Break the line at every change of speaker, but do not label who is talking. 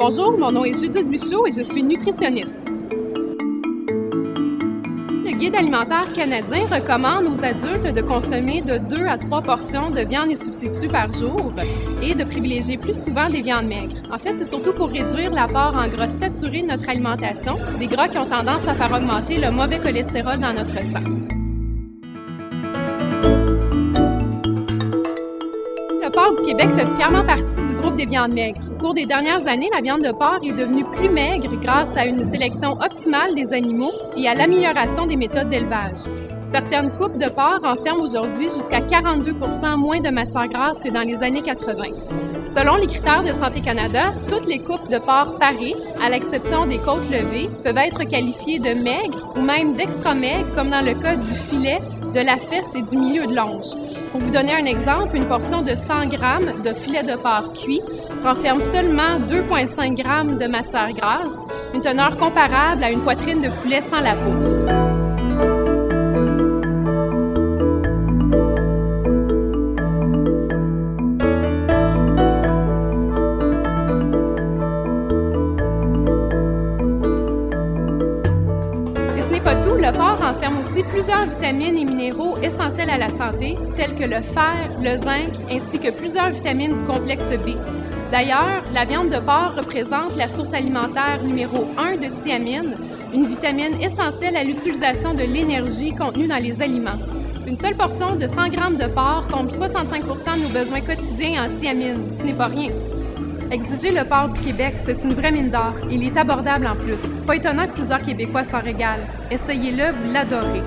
Bonjour, mon nom est Judith Buchot et je suis nutritionniste. Le Guide alimentaire canadien recommande aux adultes de consommer de 2 à 3 portions de viande et substituts par jour et de privilégier plus souvent des viandes maigres. En fait, c'est surtout pour réduire l'apport en gras saturé de notre alimentation, des gras qui ont tendance à faire augmenter le mauvais cholestérol dans notre sang. Le porc du Québec fait fièrement partie du groupe des viandes maigres. Au cours des dernières années, la viande de porc est devenue plus maigre grâce à une sélection optimale des animaux et à l'amélioration des méthodes d'élevage. Certaines coupes de porc enferment aujourd'hui jusqu'à 42 % moins de matière grasse que dans les années 80. Selon les critères de Santé Canada, toutes les coupes de porc parées, à l'exception des côtes levées, peuvent être qualifiées de maigres ou même d'extra maigres, comme dans le cas du filet, de la fesse et du milieu de l'onge. Pour vous donner un exemple, une portion de 100 g de filet de porc cuit renferme seulement 2,5 g de matière grasse, une teneur comparable à une poitrine de poulet sans la peau. Pas tout, le porc renferme aussi plusieurs vitamines et minéraux essentiels à la santé, tels que le fer, le zinc, ainsi que plusieurs vitamines du complexe B. D'ailleurs, la viande de porc représente la source alimentaire numéro 1 de thiamine, une vitamine essentielle à l'utilisation de l'énergie contenue dans les aliments. Une seule portion de 100 g de porc comble 65 % de nos besoins quotidiens en thiamine. Ce n'est pas rien. Exiger le porc du Québec, c'est une vraie mine d'or. Il est abordable en plus. Pas étonnant que plusieurs Québécois s'en régalent. Essayez-le, vous l'adorez.